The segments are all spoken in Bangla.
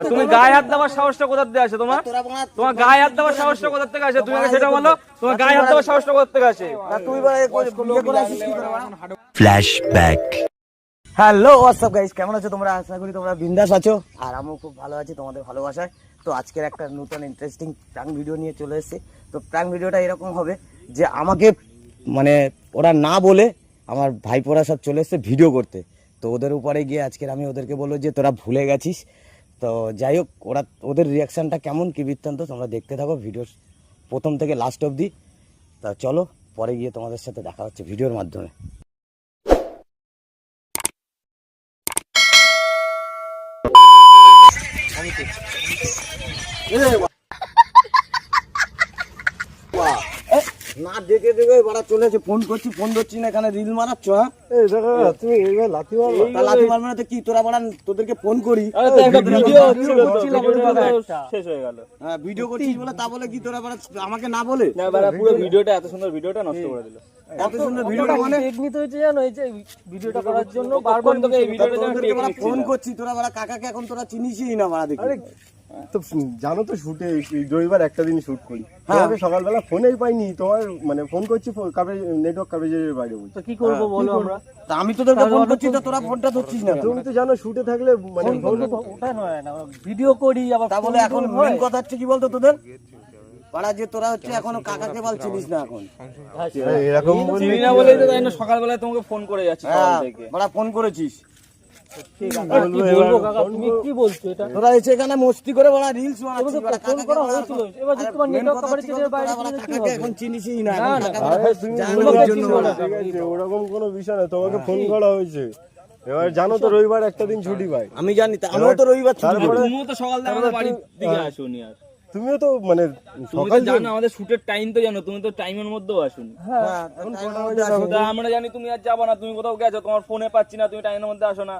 তুমি গায়ে হাত দেওয়ার সাহসটা কোথা থেকে আসে তোমার? তোমার গায়ে হাত দেওয়ার সাহসটা কোথা থেকে আসে? তুমি আগে সেটা বলো, তোমার গায়ে হাত দেওয়ার সাহসটা কোথা থেকে আসে? ফ্ল্যাশব্যাক। হ্যালো হোয়াটসঅ্যাপ গাইস, কেমন আছো তোমরা? আশা করি তোমরা বিন্দাস আছো, আর আমিও খুব ভালো আছি তোমাদের ভালোবাসায়। তো আজকের একটা নতুন ইন্টারেস্টিং প্র্যাঙ্ক ভিডিও নিয়ে চলে এসেছি। তো প্র্যাঙ্ক ভিডিওটা এরকম হবে যে আমাকে মানে ওরা না বলে আমার ভাইপোরা সব চলে এসেছে ভিডিও করতে। তো ওদের উপরে গিয়ে আজকের আমি ওদেরকে বলবো যে তোরা ভুলে গেছিস। তো যাই হোক, ওদের রিয়াকশানটা কেমন কি বৃত্তান্ত তোমরা দেখতে থাকো ভিডিওর প্রথম থেকে লাস্ট অবধি। তা চলো পরে গিয়ে তোমাদের সাথে দেখা হচ্ছে ভিডিওর মাধ্যমে। না দেখে দেখে বাড়া চলেছে, ফোন করছি ফোন ধরছি না, এখানে রিল মারাচ্ছ। হ্যাঁ তুমি লাথি মারবে না তো কি? তোরা বাড়া তোদেরকে ফোন করি শেষ হয়ে গেল। হ্যাঁ ভিডিও করছিস বলে তা বলে কি তোরা বাড়া আমাকে না বলে পুরো ভিডিওটা, এত সুন্দর ভিডিওটা নষ্ট করে দিল। এত সুন্দর ভিডিওটা মানে টেকনিক হয়েছে জানো, এই যে ভিডিওটা করার জন্য বারবার তোকে এই ভিডিওটা ফোন করছি, তোরা বাড়া কাকাকে এখন তোরা চিনিসই না বাড়া দেখি। তো জানো তো শুটে রবিবার একটা দিন শুট করি, তোমাকে সকালবেলা ফোনেই পাইনি। তোমার মানে ফোন করছি কাভারেজ নেটওয়ার্ক কাভারেজের বাইরে বলছি। তো কি করবো বলো আমরা? তা আমি তোদেরকে ফোন করছি তো তোরা ফোনটা ধরছিস না। তুমি তো জানো শুটে থাকলে মানে ফোন ওটা নয় না, ভিডিও করি আবার তা বলে এখন মেন কথা হচ্ছে কি বলতো তোদের পাড়া যে তোরা হচ্ছে এখনো কাকাকে বল চিনিস না এখন। এরকম চিনি না বলেই তো তাই না সকালবেলায় তোমাকে ফোন করে যাচ্ছি সকাল হ্যাঁ থেকে। বড়া ফোন করেছিস, কি বলবো কাকা, তুমি কি বলছো? এটা তোরা এসে এখানে মস্তি করে বড়া রিলস বানাচ্ছিস। বড়া ফোন কাকাকে করা বলা হয়েছিল, এবার যদি তোমার নেটওয়ার্ক কভারেজের বাইরে বড়া চলে কাকাকে এখন চিনিসই না। না, না, তুমি জানানোর জন্য বলা। ঠিক আছে, ওরকম কোনো বিষয় না, তোমাকে ফোন করা হয়েছে। এবার জানো তো রবিবার একটা দিন ছুটি পাই। আমি জানি, তা আমিও তো রবিবার ছুটি পাই। তুমিও তো সকাল থেকে আমাদের বাড়ির দিকে আসোনি। আর তুমিও তো মানে তুমি তো জানো আমাদের শুটের টাইম তো জানো, তুমি তো টাইমের মধ্যেও আসোনি। হ্যাঁ, তা আমরা জানি তুমি আর যাবা না, তুমি কোথাও গেছো, তোমার ফোনে পাচ্ছি না, তুমি টাইমের মধ্যে আসো না।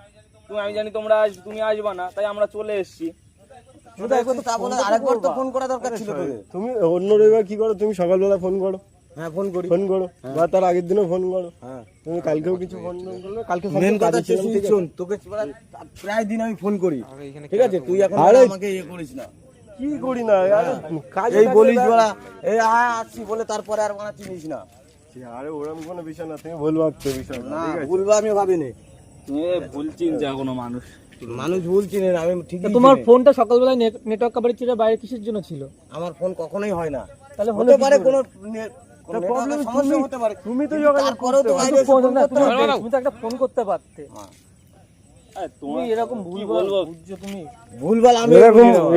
তুমি আমি জানি তোমরা তুমি আসবা না, তাই আমরা চলে এসেছি। তা বলে আরেকবার তো ফোন করা দরকার ছিল তোদের। তুমি অন্য রবিবার কি করো? তুমি সকালবেলা ফোন করো, হ্যাঁ ফোন করি, ফোন করো, বা তার আগের দিনও ফোন করো। হ্যাঁ তুমি কালকেও কিছু ফোন করলে, কালকে মেন সকালে কথা কাজে হচ্ছে ছিলাম, ঠিক আছে? শোন, তোকে প্রায় দিন আমি ফোন করি, ঠিক আছে? তুই এখন আরে, আমাকে ইয়ে করিস না, কি করি না আরে কাজে এই থাকলে বলিস ব্যাস। বলা এই আয় আসছি বলে তারপরে আর মানা চিনিস না। আরে ওরকম কোনো বিষয় না, তুমি ভুল ভাবছো বিষয় না, না ঠিক আছে? ভুলবো আমি ভাবিনি, তুমি ভুল চিন্তা কোনো মানুষ। মানুষ ভুল চিনে না, আমি ঠিকই তোমার চিনি। ফোনটা সকালবেলায় নেটওয়ার্ক কভারেজের বাইরে কিসের জন্য ছিল? আমার ফোন কখনোই হয় না, তাহলে হতে পারে কোনো তা problem সমস্যা হতে পারে, তুমি তো কিন্তু যোগাযোগ তারপরেও তো করতে বাইরে এসে ফোন ফোন না, করতে হবে। তুমি তো একটা ফোন করতে পারতে। তোমার তুমি এরকম ভুল বলবো? বুঝছো তুমি? ভুলভাল আমি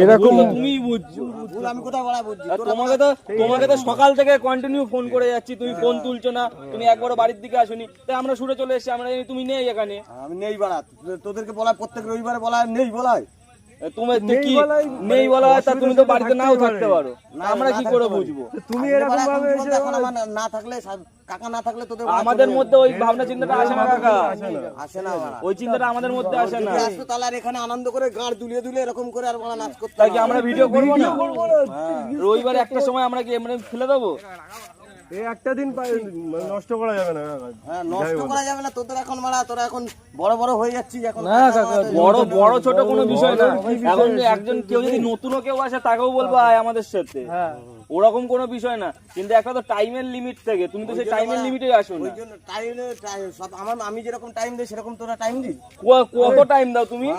এরকম তুমি বুঝছো। ভুল আমি কোথায় বলা বুঝছি? আর তোমাকে তো সকাল থেকে কন্টিনিউ ফোন করে যাচ্ছি, তুমি ফোন তুলছো না, তুমি একবারও বাড়ির দিকে আসোনি, তাই আমরা শুটে চলে এসেছি। আমরা জানি তুমি নেই এখানে। আমি নেই বলা, তোদেরকে বলা প্রত্যেক রবিবারে বলা নেই বলাই। তুমি কি নেই বলা হয়, তা তুমি তো বাড়িতে নাও থাকতে পারো, আমরা কি করে বুঝবো? তুমি আগে এরকম বলা, ভাবে এখন এসে বলতে এখন আমার না থাকলে কাকা না থাকলে তোদের বলা আমাদের চলে মধ্যে ওই ভাবনা চিন্তাটা আসে না কাকা, আসে না বলা। ওই চিন্তাটা আমাদের মধ্যে আসে না। যদি আসতো তাহলে আর এখানে আনন্দ করে গাঁড় দুলিয়ে দুলিয়ে এরকম করে আর বলা নাচ করতে তাই কি আমরা ভিডিও করবো না? রবিবারে একটা সময় আমরা কি এমনি ফেলে দেবো? এই একটা দিন মানে নষ্ট করা যাবে না। হ্যাঁ নষ্ট করা যাবে না। তোদের এখন মারা, তোরা এখন বড় বড় হয়ে যাচ্ছিস এখন। না কাকা, বড় বড় ছোট কোনো বিষয় না। এখন একজন কেউ যদি নতুনও কেউ আসে তাকেও বলবো আয় আমাদের সাথে, হ্যাঁ ওরকম কোনো বিষয় না। কিন্তু একটা তো টাইমের লিমিট থাকে, তুমি তো সেই টাইমের লিমিটে আসো না। ওই জন্য সব আমি যেরকম টাইম দিই সেরকম তোরা টাইম দিস। কত টাইম দাও তুমি?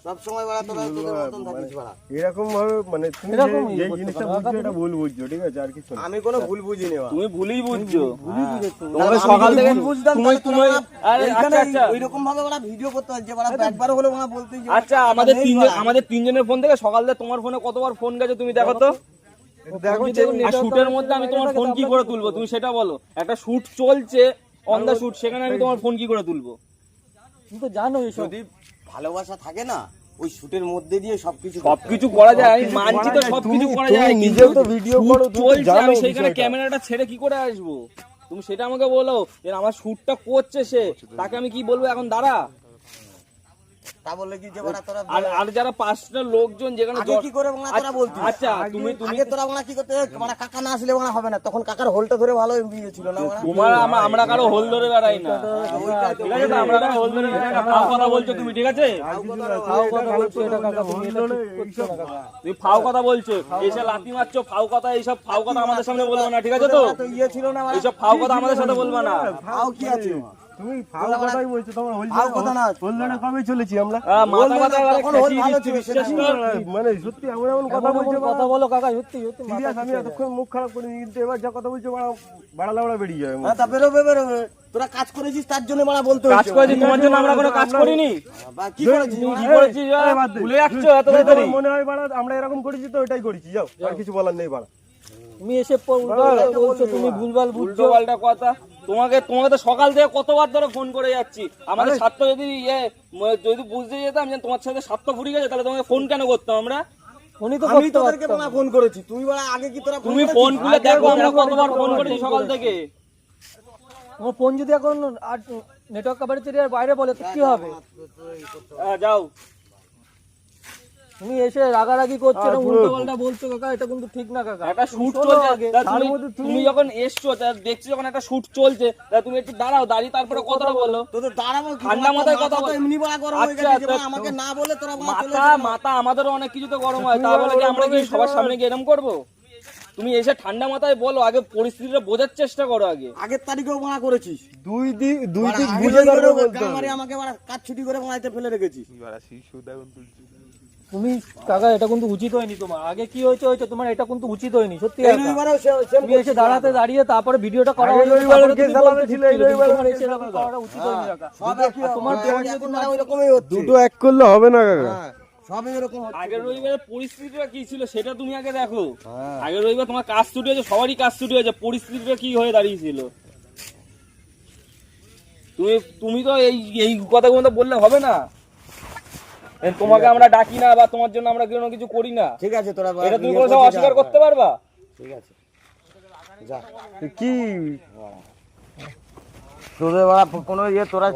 সব সময় বলা তোরা তোদের মতন থাকিস বলা। এরকম ভাবে মানে তুমি যে জিনিসটা বুঝছো এটা ভুল বুঝছো, ঠিক আছে? আর কিছু না। আমি কোনো ভুল বুঝিনি বা। তুমি ভুলই বুঝছো। তাহলে তোমাকে সকাল থেকে ভুল বুঝতাম তুমি তাহলে তুমি তোরা আরে এইখানে আচ্ছা আচ্ছা ওইরকম ভাবে ওরা ভিডিও করতে হয় যে ওরা একবার হলে ওরা বলতেই যে আচ্ছা আমাদের তিনজনের ফোন থেকে সকাল থেকে তোমার ফোনে কতবার ফোন গেছে তুমি দেখো তো। দেখো আর শুটের মধ্যে আমি তোমার ফোন কি করে তুলবো তুমি সেটা বলো? একটা শুট চলছে অন দা শুট, সেখানে আমি তোমার ফোন কি করে তুলবো? তুমি তো জানো এসব। যদি ভালোবাসা থাকে না ওই শুটের মধ্যে দিয়ে সবকিছু করা যায়, আমি মানছি তো সবকিছু করা যায়, তুমি নিজেও তো ভিডিও করো, তুমি তো চলছে, জানো আমি সেইখানে বিষয়টা। ক্যামেরাটা ছেড়ে কি করে আসবো? তুমি সেটা আমাকে বলো যে আমার শুটটা করছে সে, তাকে আমি কি বলবো এখন দাঁড়া? তা বললে কি যে বাড়া তোরা আর যারা পাঁচটা লোকজন যেখানে আগে কি করে বাড়া তোরা বলতিস? আচ্ছা তুমি আগে তোরা বাড়া কি করতে বাড়া কাকা না আসলে বাড়া হবে না, তখন কাকার হোলটা ধরে ভালো বিয়ে ছিল না বাড়া। তোমার আমরা কারো হোল ধরে বেড়াই না, ঠিক আছে? তো আমরা কারো হোল ধরে বেড়াই না। ফাও কথা বলছো তুমি, ঠিক আছে? ফাও কথা বলছো এটা কাকা, তুমি এটা ঠিক করছো না কাকা। তুমি ফাও কথা বলছো, এসে লাথি মারছো, ফাও কথা, এইসব ফাও কথা আমাদের সামনে বলবে না, ঠিক আছে? তো তো ইয়ে ছিল না বাড়া, এইসব ফাও কথা আমাদের সাথে বলবে না। ফাও কি আছে? তুমি ফাও কথাই বলছো, তোমার ফাও কথা না। হোলদারে কবে চলেছি আমরা? মাথা মাথা তখন হোল ভালো ছিল, বিশ্বাস কর। মানে সত্যি এমন এমন কথা বলছো, কথা বলো কাকা, সত্যি সত্যি সিরিয়াস। আমি এতক্ষণ মুখ খারাপ করিনি, কিন্তু এবার যা কথা বলছো বাড়া লাউড়া বেরিয়ে যায়। হ্যাঁ তা বেরোবে বেরোবে, তোরা কাজ করেছিস তার জন্য বাড়া বলতে কাজ হচ্ছে। করেছি তোমার জন্য, আমরা কোনো কাজ করিনি। বা কি করেছিস? কি করেছিস ভুলে যাচ্ছ এত তাড়াতাড়ি? মনে হয় বাড়া আমরা এরকম করেছি তো ওটাই করেছি, যাও আর কিছু বলার নেই বাড়া। তুমি এসে উল্টো বলছো, তুমি ভুলভাল বুঝছো। উল্টো পাল্টা কথা। তোমাকে তো সকাল থেকে কতবার ধরে ফোন করে যাচ্ছি। আমাদের স্বার্থ যদি যদি বুঝতে যেতাম যে তোমার সাথে স্বার্থ ফুরিয়ে গেছে, তাহলে তোমাকে ফোন কেন করতাম আমরা? উনি তো আমি করতে তোদেরকে পারতাম। বাড়া ফোন করেছি, তুই বাড়া আগে কি তোরা তুমি ফোন খুলে দেখো আমরা কতবার ফোন করেছি সকাল থেকে। তোমার ফোন যদি এখন আর নেটওয়ার্ক কভারেজ এরিয়ার বাইরে বলে তো কি হবে? যাও। তুমি এসে রাগারাগি করছো না, উল্টো পাল্টা বলছো কাকা, এটা কিন্তু ঠিক না কাকা। একটা শুট শোনো চলছে, আগে। তা তুমি যখন এসছো তা দেখছি যখন একটা শুট চলছে, তা তুমি একটু দাঁড়াও, দাঁড়িয়ে তারপরে কথাটা বলো। তোদের দাঁড়াবো কি? ঠান্ডা মাথায় কথা বল। এমনি বাড়া গরম হয়ে আচ্ছা, গেছে যে বাড়া আমাকে না বলে তোরা বাড়া চলে মাথা আমাদেরও অনেক কিছুতে গরম হয়, তা বলে কি আমরা কি সবার সামনে গিয়ে এরকম করবো? তুমি এসে ঠান্ডা মাথায় বলো, আগে পরিস্থিতিটা বোঝার চেষ্টা করো আগে। আগের তারিখেও বাড়া করেছিস, দুই দিক বাড়া বুঝে আগে তারপরে করে বলতে হবে। গামারি আমাকে বাড়া কাজ ছুটি করে বাড়াইতে ফেলে রেখেছিস। তুমি কাকা এটা কিন্তু উচিত হয়নি তোমার। আগে কি হয়েছে হয়েছে, তোমার এটা কিন্তু উচিত হয়নি সত্যি এই কাকা। রবিবারেও সেম তুমি এসে দাঁড়িয়ে তারপরে ভিডিওটা করা আগের হয়েছে, রবিবারে তারপরে কে তুমি চালানো বলতে ছিল, ঠিক এই ছিল, কিন্তু রবিবারে তোমার এসে এরকম করাটা উচিত হয়নি কাকা। সব একই তোমার এখন বাড়া ওইরকমই হচ্ছে। দুটো এক করলে হবে না কাকা। হ্যাঁ, সবই এরকম হচ্ছে। আগের রবিবারের পরিস্থিতিটা কি ছিল সেটা তুমি আগে দেখো। আগের রবিবার তোমার কাজ ছুটি হয়েছে, সবারই কাজ ছুটি হয়েছে, পরিস্থিতিটা কি হয়ে দাঁড়িয়েছিল। তুমি তো এই কথাগুলো তো বললে হবে না। তোমাকে আমরা ডাকি না বা তোমার জন্য আমরা কোনো কিছু করি না, ঠিক আছে তোরা এটা তুমি কোনো সময় অস্বীকার করতে পারবা? ঠিক আছে যা। কি তোদের বাড়া কোনো ইয়ে তোরা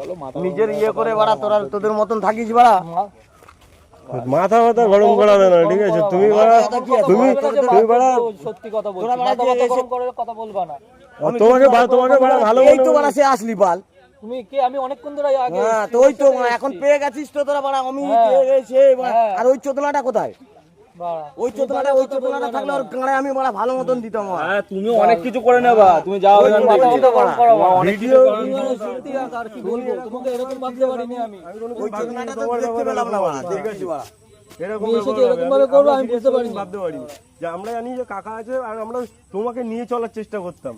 নিজের ইয়ে করে বাড়া তোরা তোদের মতন থাকিস বাড়া। মাথা গরম করাবে না, ঠিক আছে? তুমি বাড়া তুমি বাড়া সত্যি কথা বলছো, তোরা বাড়া মাথা যে গরম করে কথা বলবা না। তোমাকে বাড়া ভালো এই তো বাড়া সে আসলি বাল। তুমি কে? আমি অনেকক্ষণ ধরে আগে হ্যাঁ তো ওই তো এখন পেয়ে গেছিস তো তোরা বাড়া আমি সে আর ওই চোদনাটা কোথায়? বাড়া। ওই চোদনাটা থাকলে ওর গাঁড়ে আমি বাড়া ভালো মতন দিতাম। হ্যাঁ তুমি অনেক কিছু করে নেবা, তুমি যাও এখান থেকে। ভিডিও সত্যি কাকা, আর কি বলবো, তোমাকে এরকম ভাবতে পারিনি আমি। ওই চোদনাটা তো দেখতে পেলাম না বাড়া, ঠিক আছে বাড়া। এরকম তুমি এসে যে এরকম ভাবে করবে আমি বুঝতে পারিনি। ভাবতে পারিনি যে আমরা জানি যে কাকা আছে আর আমরা তোমাকে নিয়ে চলার চেষ্টা করতাম,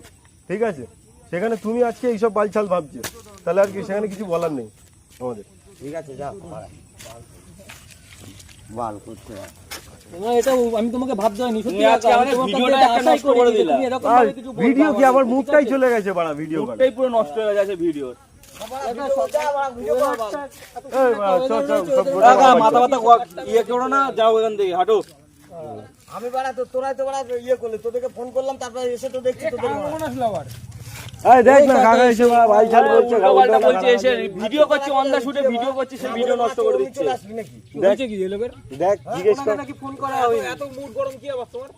ঠিক আছে? সেখানে তুমি আজকে এইসব বালছাল ভাবছো, তাহলে আর কি সেখানে কিছু বলার নেই আমাদের। ঠিক আছে যা বাল করছে। তোমার এটা আমি তোমাকে ভাবতে হয়নি সত্যি তুমি আজকে কাকা, আমি আমাদের তোমার ভিডিওটা কাছে একটা আশাই নষ্ট করে করিনি যে দিলা। তুমি এরকম ভাবে কিছু বলবে ভিডিও কি আমাকে, আমার ঠিক মুখটাই আছে? চলে গেছে বাড়া ভিডিও করে। মুখটাই পুরো নষ্ট হয়ে গেছে ভিডিওর। মাথা মাথা ইয়ে করো না, যাও এখান থেকে, হাঁটো। আমি বাড়া তো তোরাই তো বাড়া ইয়ে করলে, তোদেরকে ফোন করলাম তারপরে এসে তো দেখছি তোদের এই দেখ না কাকা এসে বাড়া বালছাল বলছে, উল্টো পাল্টা বলছে, এসে ভিডিও করছি, অন দা শুটে ভিডিও করছি, সে ভিডিও নষ্ট করে দিচ্ছে। চলে আসবি নাকি? দেখ জিজ্ঞেস কর। ফোন করা হয়নি। এত মুড গরম কি আবার তোমার?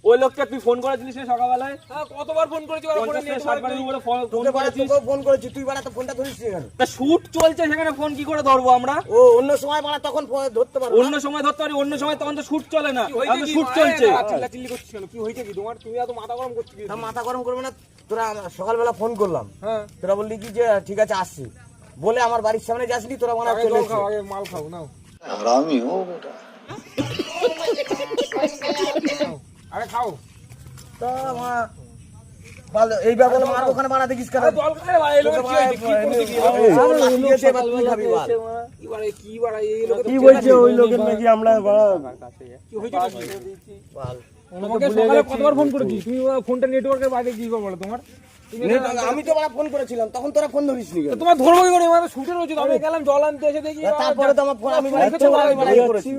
ওই লোকটা তুই ফোন করেছিলিস না সকালবেলায়? কতবার ফোন করেছি, 50-60 বারের উপরে ফোন তোকে বাড়া করেছিস। তোকেও ফোন করেছি, তুই বাড়া তো ফোনটা ধরিস এখানে। তা শুট চলছে সেখানে ফোন কি করে ধরবো আমরা? ও অন্য সময় বাড়া তখন ধরতে পারবো না। অন্য সময় ধরতে পারি, অন্য সময় তখন তো শুট চলে না, এখন শুট চলছে। তা মাথা গরম করবে না। তোরা সকালবেলা ফোন করলাম, তোরা বললি কি যে ঠিক আছে আসছি বলে আমার বাড়ির সামনে যাসনি, তোরা মানে চলে এসেছিস। তা মা- ভালো, এই ব্যাপারে মার ওখানে বানা দেখিস কেন? তোকে লাফিয়েছে, এবার তুই খাবি বাল। কি বলছে ওই লোকের নাকি আমরা বাড়া বাল। কতবার ফোন করেছিস তুমি? ফোনটা নেটওয়ার্কের বাইরে কি করে বলো তোমার? আমি তো বাড়া ফোন করেছিলাম, তখন তোরা ফোন ধরিস নি কেন? তোমার ধরবো কি করে? মানে শুটে রয়েছে, আমি গেলাম জল আনতে, এসে দেখি তারপরে তো আমার ফোন আমি বাড়া ইচ্ছে করে বাড়া ইয়ে করেছি।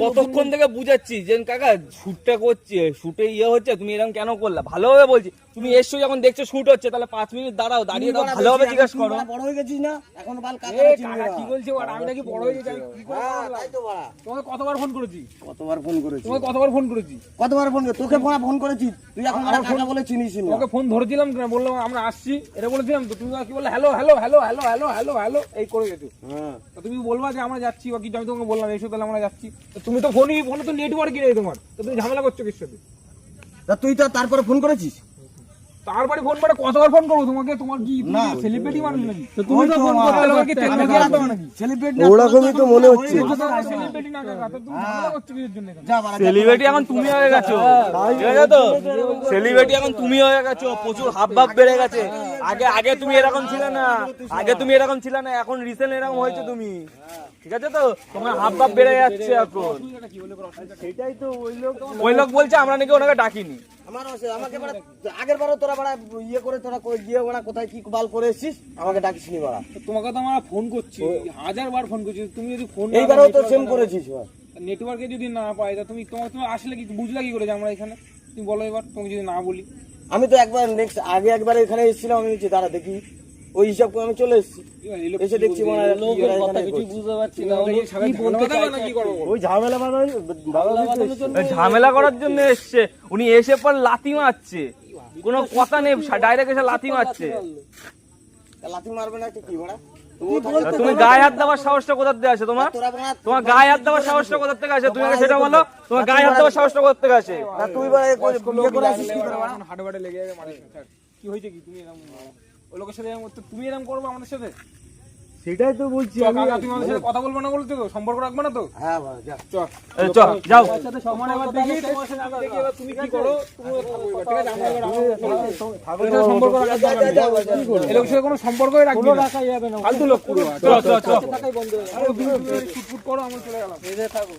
কতক্ষণ থেকে বুঝাচ্ছি যে কাকা শুটটা করছে, শুটে ইয়ে হচ্ছে, তুমি এরকম কেন করলা? ভালোভাবে বলছি, তুমি এসছো যখন দেখছো শুট হচ্ছে তাহলে 5 মিনিট দাঁড়াও, দাঁড়িয়ে দাও, ভালোভাবে জিজ্ঞাসা করো। বড় হয়ে গেছিস না এখন বাল এ কাকা চিনি কাকা কি বলছে ওরা? আমি নাকি বড় হয়ে গেছি, আমি কি করে হ্যাঁ বললাম? তাই তো বাড়া তোমাকে কতবার ফোন করেছি? কতবার ফোন করেছিস তোমাকে কতবার ফোন করেছি? কতবার ফোন তোকে ফোন করেছি তুই এখন আমার কাকা বলে চিনিস না তোমাকে ফোন ধরেছিলাম না, বললাম আমরা আসছি এটা বলেছিলাম তো, তুমি কি বললে hello hello hello hello hello hello hello এই করে গেছো। হ্যাঁ তো তুমি বলবা যে আমরা যাচ্ছি বা কি, আমি তোমাকে বললাম এসো তাহলে আমরা যাচ্ছি। তো তুমি তো ফোনে তো নেটওয়ার্কই নেই তোমার, তো তুমি ঝামেলা করছো কিসের সাথে? তা তুই তো তারপরে ফোন করেছিস তারপরে ফোন করে কতবার ফোন করবো তোমাকে? তোমার কি সেলিব্রিটি মানুষ নাকি? তো তুমি তো ফোন করতে তোমাকে টেকনোলজি আসবে নাকি? সেলিব্রেট ওরকমই তো মনে হচ্ছে। সেলিব্রিটি না কাকা, তো তুমি ঝামেলা করছো কিসের জন্য এখানে? যা বাড়া সেলিব্রিটি এখন তুমি হয়ে গেছো, ঠিক আছে তো? সেলিব্রিটি এখন তুমি হয়ে গেছো, প্রচুর হাব ভাব বেড়ে গেছে। আগে তুমি এরকম ছিলে না, এখন রিসেন্ট এরকম হয়েছে তুমি, ঠিক আছে তো? তোমার হাব ভাব বেড়ে যাচ্ছে এখন। সেটাই তো ওই লোক বলছে আমরা নাকি ওনাকে ডাকিনি। আমাকে আগের বারও তোরা বাড়া ইয়ে করে তোরা গিয়ে বাড়া কোথায় কি বাল করে এসেছিস আমাকে ডাকিস নি বাড়া তো তোমাকে তো আমরা ফোন করছি, 1000বার ফোন করছি, তুমি যদি ফোন এইবারও তো সেম করেছিস নেটওয়ার্কে যদি না পাই তা তুমি তুমি আসলে কি বুঝলা কি করে যে আমরা এখানে? তুমি বলো এবার, তুমি যদি না বলি। আমি তো একবার নেক্সট আগে একবার এখানে এসেছিলাম আমি বলছি দাঁড়া দেখি ওই হিসাব করে আমি চলে এসেছি এসে দেখছি মানে লোকের কথা কিছু বুঝতে পারছি না, ও লোক কি বলতে চাইছে কি করবো? ওই ঝামেলা ঝামেলা করার জন্য এসছে, উনি এসে পর লাথি মারছে, কোনো কথা নেই, ডাইরেক্ট এসে লাথি মারছে। লাথি মারবে না কি বাড়া তুমি গায়ে হাত দেওয়ার সাহসটা কোথা থেকে আসে তোমার? তোরা বাড়া তোমার গায়ে হাত দেওয়ার সাহসটা কোথা থেকে আসে? তুমি আগে সেটা বলো, তোমার গায়ে হাত দেওয়ার সাহসটা কোথা থেকে আসে? তুই বাড়া ইয়ে করে আসিস কি করে বাড়া হাটে বাটে লেগে যাবে মানুষ। কি হয়েছে কি? তুমি এরকম ওই লোকের সাথে এরকম করতে, তুমি এরকম করবে আমাদের সাথে? সেটাই তো বলছি চল, আমি। কাকা, তুমি আমাদের সাথে কথা বলবো না বলতে তো, সম্পর্ক রাখবে না তো? হ্যাঁ বাড়া যা চল চল যাও। তোমার এবার দেখি এবার তুমি কি করো, তুমি থাকো এবার, ঠিক আছে? আমরা এবার সম্পর্ক রাখা এই লোকের সাথে কোনো সম্পর্কই রাখবি না, রাখা যাবে না, ফালতু লোক পুরো। চল চল চল। আরে তুমি শুট করো, আমরা চলে গেলাম। এই যে থাকো।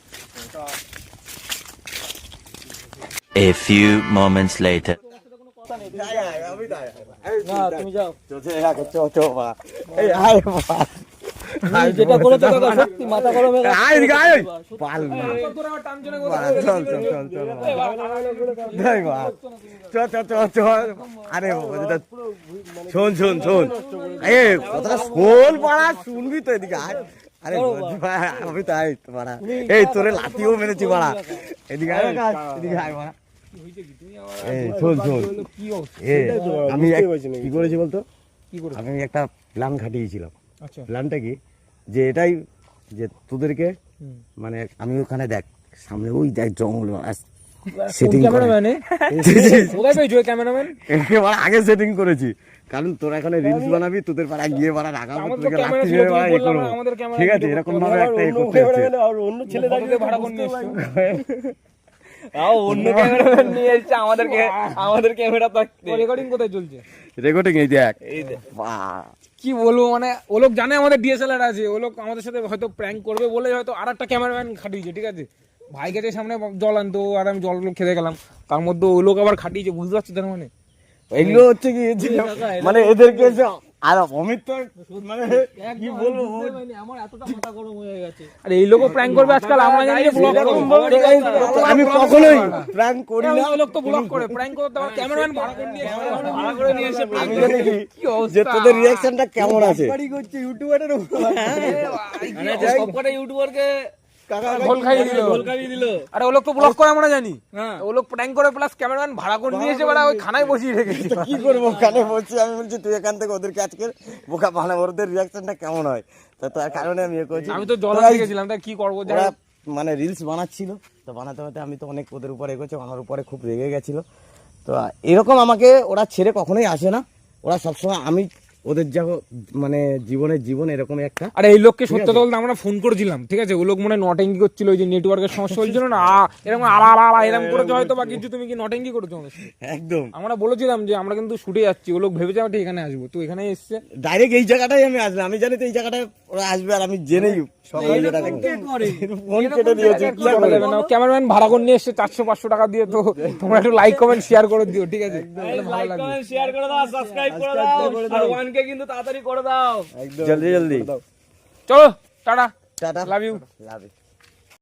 A few moments later. না তুমি যাও। যেটা করেছো কাকা সত্যি মাথা গরম হয়ে গেছে। পাল তোরা আবার টানজনে আরে শোন শোন শোন এ কথাটা শোন পাড়া শুনবি তো এদিকে আয় আরে আমি তাই পাড়া এই তোরে লাতিও মেরেছি পাড়া এদিকে আয় এদিকে আয় পাড়া এই শোন শোন এ আমি কি করেছি বলতো আমি একটা প্ল্যান খাটিয়েছিলাম আচ্ছা প্ল্যানটা কি যে এটাই যে তোদেরকে মানে আমি ওখানে দেখ সামনে ওই দেখ জঙ্গল সেটিং ক্যামেরাম্যানে কোথায় পেয়েছো ক্যামেরাম্যান? আগে সেটিং করেছি কারণ তোরা এখানে রিলস বানাবি তোদের পাড়া গিয়ে পাড়া রাখাবো তোদেরকে রাখতে গিয়ে পাড়া এ করবো ঠিক আছে এরকম ভাবে একটা এ করতে হচ্ছে অন্য ছেলে থাকলে ভাড়া করে নিয়ে এসছো। অন্য ক্যামেরাম্যান নিয়ে এসছে আমাদের ক্যামেরা থাকতে। রেকর্ডিং কোথায় চলছে? রেকর্ডিং এই দেখ বাহ কি বলবো, মানে ও লোক জানে আমাদের ডিএসএলআর আছে, ও লোক আমাদের সাথে হয়তো প্র্যাঙ্ক করবে বলে হয়তো আর একটা ক্যামেরাম্যান খাটিয়েছে, ঠিক আছে? ভাই গেছে সামনে জল আনতো আর আমি জল খেতে গেলাম, তার মধ্যে ওই লোক আবার খাটিয়েছে, বুঝতে পারছো তার মানে? এগুলো হচ্ছে কি যে মানে এদেরকে যে আর অমিত তো মানে কি বলবো আমার এতটা মাথা গরম হয়ে গেছে। আরে এই লোকও প্র্যাঙ্ক করবে আজকাল, আমরা জানি যে ব্লগ করবে। আমি কখনোই প্ল্যান করি না ওই লোক তো ব্লগ করে, প্র্যাঙ্ক করতে আমার ক্যামেরাম্যান ভাড়া করে নিয়ে এসে আমি জানি কি যে তোদের রিঅ্যাকশনটা কেমন আছে মানে যে সবকটা ইউটিউবারকে গোল খাইয়ে দিল। আরে ও লোক তো ব্লগ করে আমরা জানি, ও লোক প্র্যাঙ্ক করে প্লাস ক্যামেরাম্যান ভাড়া করে নিয়ে এসে ওই খানায় বসিয়ে রেখেছে। কি করবো ওখানে বলছি আমি বলছি তুই এখান থেকে ওদেরকে আজকে বোকা বানাবো ওদের রিঅ্যাকশনটা কেমন হয় তো তার কারণে আমি করছি আমি তো জল আনতে গেছিলাম, তাই কি করবো? ওরা মানে রিলস বানাচ্ছিল তো বানাতে বানাতে আমি তো অনেক ওদের উপরে এগোছি আমার উপরে খুব রেগে গেছিল তো এরকম আমাকে ওরা ছেড়ে কখনোই আসে না ওরা সবসময় আমি ওদের যা মানে জীবন এরকম একটা আরে এই লোককে সত্য বলতে আমরা ফোন করেছিলাম, ঠিক আছে? ওই লোক মনে হয় নটেঙ্গি করছিল, ওই যে নেটওয়ার্কের সমস্যা হয়েছিল না, এরকম এরকম করেছো হয়তো বা কিছু, তুমি কি নটেঙ্গি করেছো? একদম আমরা বলেছিলাম যে আমরা কিন্তু শুটে যাচ্ছি, ও লোক ভেবেছে আমরা এখানে আসবো, তো এখানে এসছে। ডাইরেক্ট এই জায়গাটাই আমি আসলাম আমি জানি তো এই জায়গাটায় ওরা আসবে আর আমি জেনেই সকালে যেটা ফোন কেটে দিয়েছি ক্যামেরাম্যান ভাড়া করে নিয়ে এসছে 400-500 টাকা দিয়ে, তো তোমরা একটু লাইক কমেন্ট শেয়ার করে দিও, ঠিক আছে? লাইক কমেন্ট শেয়ার করে দাও, সাবস্ক্রাইব করে দাও, আর 1K কিন্তু তাড়াতাড়ি করে দাও, জলদি চলো tata, tata love you. Love you